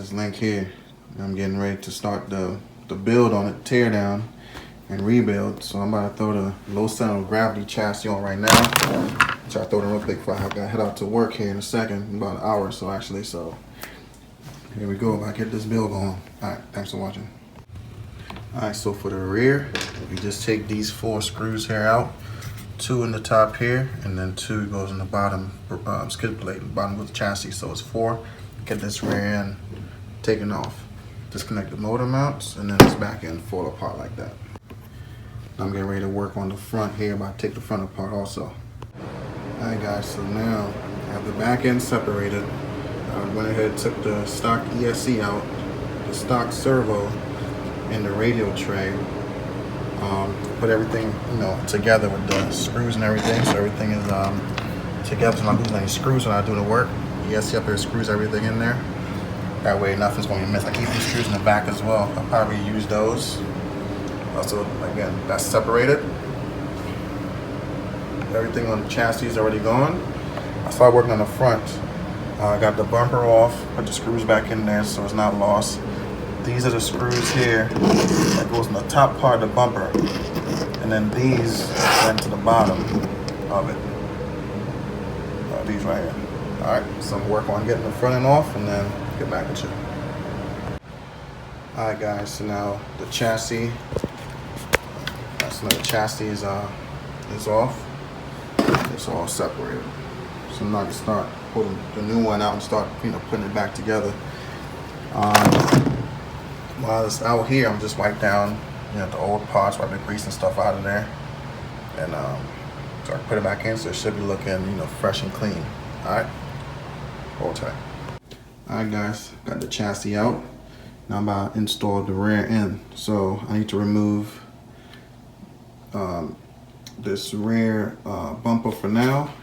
this link here. I'm getting ready to start the build on it, tear down and rebuild. So I'm about to throw the low center of gravity chassis on right now. Try to throw it in real quick before I gotta head out to work here in a second, about an hour or so actually. So here we go, I get this build going. Alright, thanks for watching. Alright, so for the rear, we just take these 4 screws here out. 2 in the top here, and then 2 goes in the bottom skid plate, bottom of the chassis. So it's 4. Get this rear end taken off. Disconnect the motor mounts, and then this back end fall apart like that. I'm getting ready to work on the front here, but I take the front apart also. Alright guys, so now I have the back end separated. I went ahead and took the stock ESC out, the stock servo, and the radial tray. Put everything, together with the screws and everything, so everything is together. So I'm not losing any screws when I do the work. ESC up here screws everything in there. That way nothing's going to be missed. I keep these screws in the back as well. I'll probably use those. Also, again, that's separated. Everything on the chassis is already gone. I started working on the front. I got the bumper off, put the screws back in there so it's not lost. These are the screws here that goes in the top part of the bumper, and then these went to the bottom of it. These right here. All right, so I'm working on getting the front end off, and then get back with you. All right, guys. So now the chassis. So now the chassis is off. It's all separated. So now I can start pulling the new one out and start, putting it back together. While it's out here, I'm just wipe down, the old parts, wipe the grease and stuff out of there, and so I can put it back in, so it should be looking, fresh and clean. All right, hold tight. All right, guys, got the chassis out. Now I'm about to install the rear end. So I need to remove this rear bumper for now,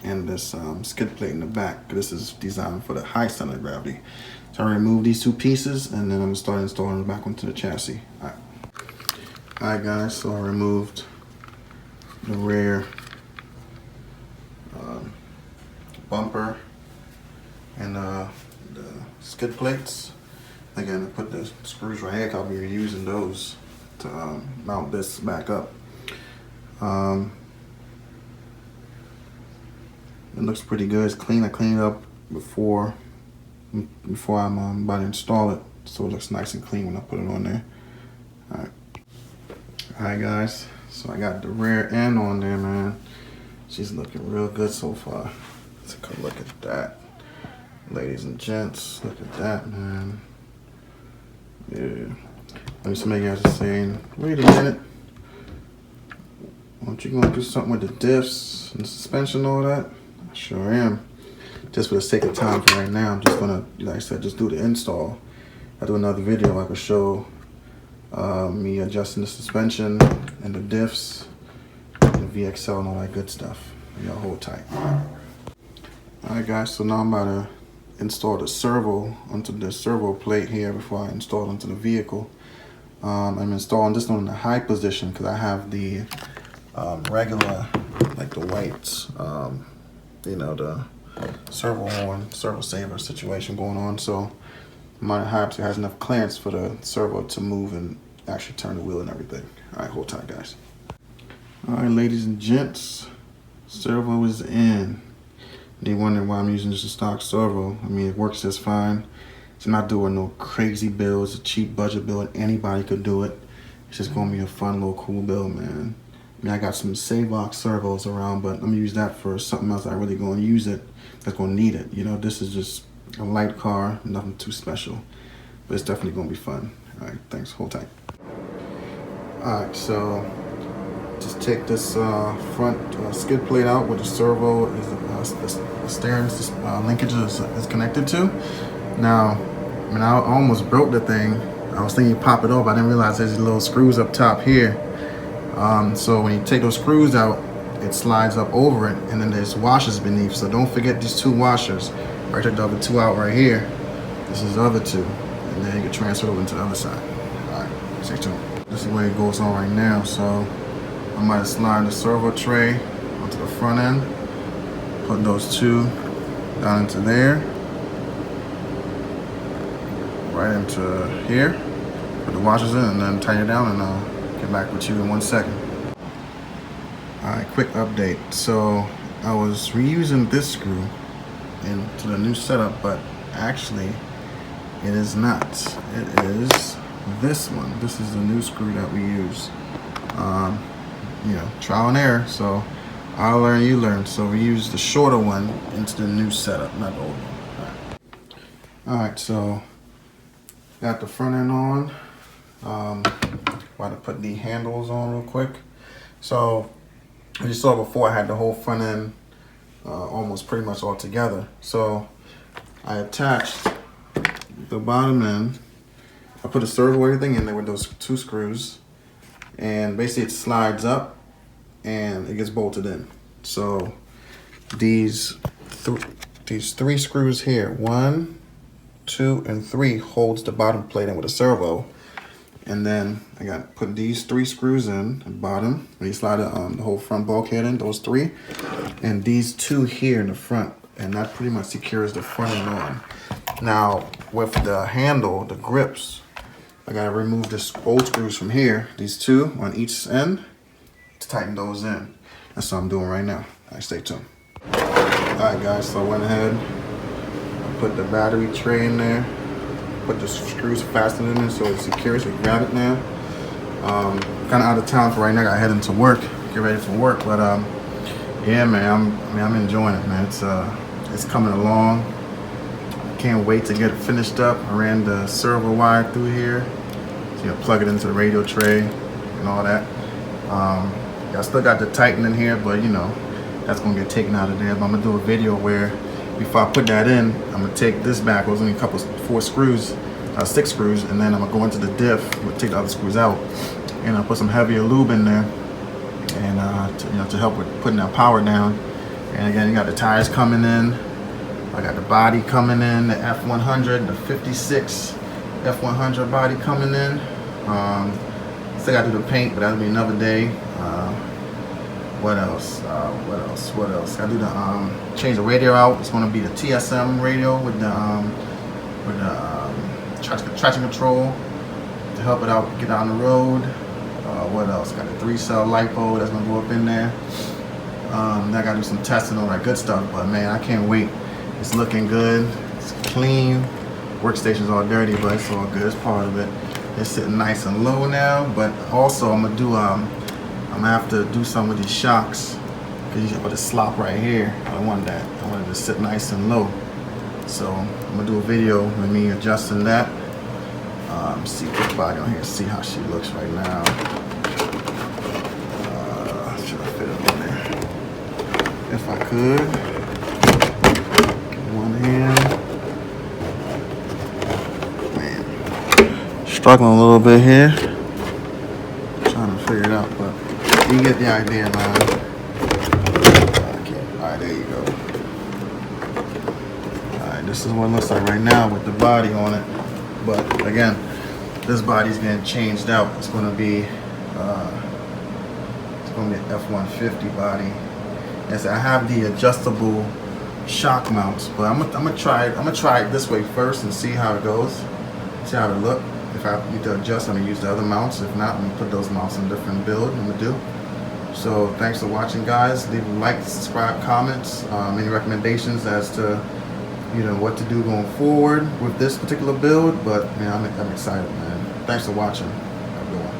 and this skid plate in the back. This is designed for the high center of gravity. So I remove these 2 pieces, and then I'm gonna start installing it back onto the chassis. All right, guys. So I removed the rear bumper and the skid plates. Again, I put the screws right here. I'll be reusing those to mount this back up. It looks pretty good. It's clean. I cleaned it up before I'm about to install it, so it looks nice and clean when I put it on there. Alright guys, so I got the rear end on there, man. She's looking real good so far. Let's take a look at that, ladies and gents. Look at that, man. Yeah. Maybe some of you guys are saying, wait a minute, aren't you gonna do something with the diffs and the suspension and all that? I sure am. Just for the sake of time for right now, I'm just gonna, like I said, just do the install. I'll do another video. I can show me adjusting the suspension and the diffs, and the VXL and all that good stuff. Y'all hold tight. Alright guys, so now I'm about to install the servo onto the servo plate here before I install it onto the vehicle. I'm installing this one in the high position because I have the regular, like the whites, the servo horn, servo saver situation going on. So my high has enough clearance for the servo to move and actually turn the wheel and everything. All right, hold tight, guys. All right, ladies and gents, servo is in. They wonder why I'm using just a stock servo. I mean, it works just fine. It's not doing no crazy build. It's a cheap budget build. Anybody could do it. It's just gonna be a fun little cool build, man. I mean, I got some Savox servos around, but I'm gonna use that for something else. I really gonna use it. That's gonna need it. This is just a light car, nothing too special, but it's definitely gonna be fun. All right, thanks. Hold tight. All right, so just take this front skid plate out where the servo is, the steering linkage is connected to. Now, I mean, I almost broke the thing. I was thinking pop it off. I didn't realize there's little screws up top here. So when you take those screws out, it slides up over it, and then there's washers beneath. So don't forget these 2 washers. I took the other 2 out right here. This is the other 2, and then you can transfer it over to the other side. All right, stay tuned. This is the way it goes on right now. So I might slide the servo tray onto the front end, put those 2 down into there, right into here, put the washers in, and then tighten it down, and I'll get back with you in 1 second. Alright, quick update. So I was reusing this screw into the new setup, but actually it is not. It is this one. This is the new screw that we use. You know, trial and error. So I learn, you learn. So we use the shorter one into the new setup, not the old one. Alright, so got the front end on. Want to put the handles on real quick. So as you saw before, I had the whole front end almost pretty much all together. So I attached the bottom end. I put a servo, everything in there with those 2 screws, and basically it slides up and it gets bolted in. So these 3 screws here, 1, 2, and 3 holds the bottom plate in with a servo. And then I got put these 3 screws in the bottom. When you slide the whole front bulkhead in, those 3, and these 2 here in the front, and that pretty much secures the front end on. Now with the handle, the grips, I gotta remove the old screws from here. These 2 on each end to tighten those in. That's what I'm doing right now. Alright, stay tuned. Alright guys, so I went ahead, I put the battery tray in there. Put the screws fastened in there so it's secure, so you grab it now. Kind of out of town for right now. I gotta head into work, get ready for work. But yeah, man, I'm enjoying it, man. It's coming along. Can't wait to get it finished up. I ran the servo wire through here, so you know, plug it into the radio tray and all that. I still got the tighten in here, but you know, that's gonna get taken out of there. But I'm gonna do a video where, before I put that in, I'm gonna take this back. There's only a couple, 4 screws, 6 screws, and then I'm gonna go into the diff, take the other screws out, and I'll put some heavier lube in there, and you know, to help with putting that power down. And again, you got the tires coming in. I got the body coming in, the F100, the 56 F100 body coming in. Still gotta do the paint, but that'll be another day. What else? What else? I do the change the radio out. It's gonna be the TSM radio with the traction control to help it out, get on the road. What else? Got the 3-cell lipo that's gonna go up in there. I gotta do some testing, all that good stuff. But man, I can't wait. It's looking good. It's clean. Workstation's all dirty, but it's all good. It's part of it. It's sitting nice and low now. But also, I'm gonna do I'm gonna have to do some of these shocks because you put a slop right here. I don't want that. I want it to sit nice and low. So I'm gonna do a video with me adjusting that. See the body on here. See how she looks right now. Should I fit it on there? If I could. One hand. Man, struggling a little bit here. Trying to figure it out, but. You get the idea, man. Okay. Alright, there you go. Alright, this is what it looks like right now with the body on it. But again, this body's getting changed out. It's gonna be an F-150 body. Yes, I have the adjustable shock mounts, but I'm gonna try it this way first and see how it goes. See how it look. If I need to adjust, I'm gonna use the other mounts. If not, I'm gonna put those mounts in a different build. I'm gonna do. So thanks for watching, guys. Leave a like, subscribe, comments, any recommendations as to what to do going forward with this particular build. But man, I'm excited, man. Thanks for watching. Have a good one.